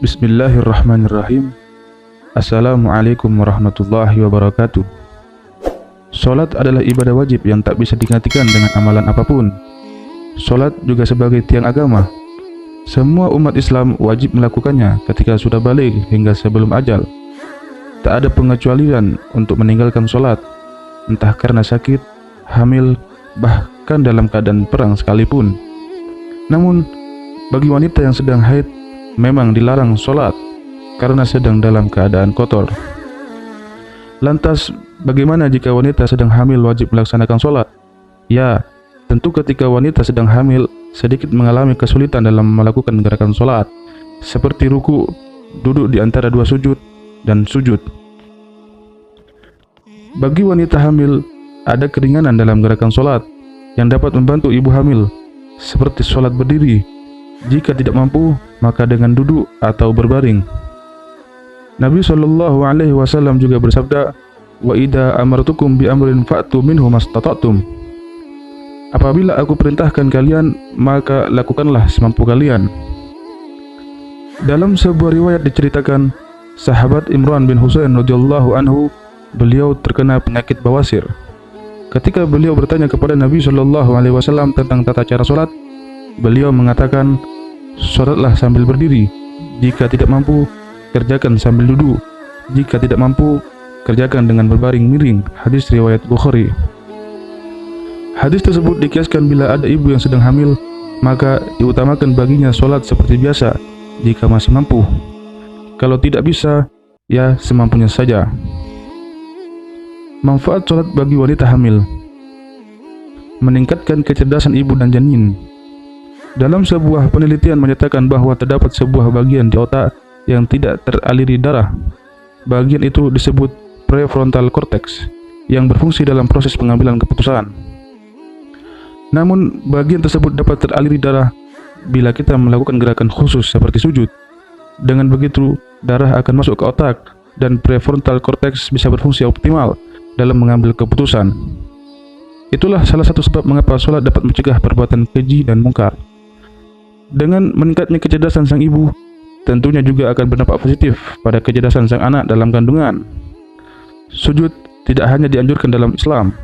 Bismillahirrahmanirrahim. Assalamualaikum warahmatullahi wabarakatuh. Salat adalah ibadah wajib yang tak bisa digantikan dengan amalan apapun. Salat juga sebagai tiang agama. Semua umat Islam wajib melakukannya ketika sudah balik hingga sebelum ajal. Tak ada pengecualian untuk meninggalkan salat, entah karena sakit, hamil, bahkan dalam keadaan perang sekalipun. Namun, bagi wanita yang sedang haid, memang dilarang salat karena sedang dalam keadaan kotor. Lantas, bagaimana jika wanita sedang hamil wajib melaksanakan salat? Ya, tentu ketika wanita sedang hamil sedikit mengalami kesulitan dalam melakukan gerakan salat, seperti ruku, duduk di antara dua sujud, dan sujud. Bagi wanita hamil, ada keringanan dalam gerakan salat yang dapat membantu ibu hamil, seperti salat berdiri. Jika tidak mampu, maka dengan duduk atau berbaring. Nabi SAW juga bersabda, "Wa idza amartukum bi amrin fa'tu minhu mastata'tum." Apabila aku perintahkan kalian, maka lakukanlah semampu kalian. Dalam sebuah riwayat diceritakan, sahabat Imran bin Husain radhiyallahu anhu, beliau terkena penyakit bawasir. Ketika beliau bertanya kepada Nabi SAW tentang tata cara salat, beliau mengatakan, "Salatlah sambil berdiri. Jika tidak mampu, kerjakan sambil duduk. Jika tidak mampu, kerjakan dengan berbaring miring." Hadis riwayat Bukhari. Hadis tersebut dikiaskan bila ada ibu yang sedang hamil, maka diutamakan baginya salat seperti biasa jika masih mampu. Kalau tidak bisa, ya semampunya saja. Manfaat salat bagi wanita hamil: meningkatkan kecerdasan ibu dan janin. Dalam sebuah penelitian menyatakan bahwa terdapat sebuah bagian di otak yang tidak teraliri darah. Bagian itu disebut prefrontal cortex, yang berfungsi dalam proses pengambilan keputusan. Namun, bagian tersebut dapat teraliri darah bila kita melakukan gerakan khusus seperti sujud. Dengan begitu, darah akan masuk ke otak dan prefrontal cortex bisa berfungsi optimal dalam mengambil keputusan. Itulah salah satu sebab mengapa salat dapat mencegah perbuatan keji dan mungkar. Dengan meningkatnya kecerdasan sang ibu, tentunya juga akan berdampak positif pada kecerdasan sang anak dalam kandungan. Sujud tidak hanya dianjurkan dalam Islam,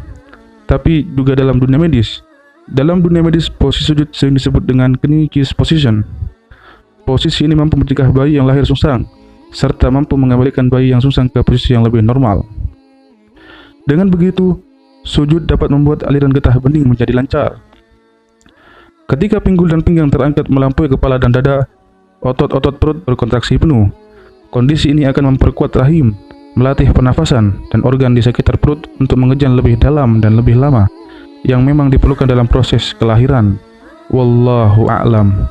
tapi juga dalam dunia medis. Dalam dunia medis, posisi sujud sering disebut dengan knee kiss position. Posisi ini mampu mencegah bayi yang lahir sungsang, serta mampu mengembalikan bayi yang sungsang ke posisi yang lebih normal. Dengan begitu, sujud dapat membuat aliran getah bening menjadi lancar. Ketika pinggul dan pinggang terangkat melampaui kepala dan dada, otot-otot perut berkontraksi penuh. Kondisi ini akan memperkuat rahim, melatih pernafasan dan organ di sekitar perut untuk mengejan lebih dalam dan lebih lama, yang memang diperlukan dalam proses kelahiran. Wallahu a'lam.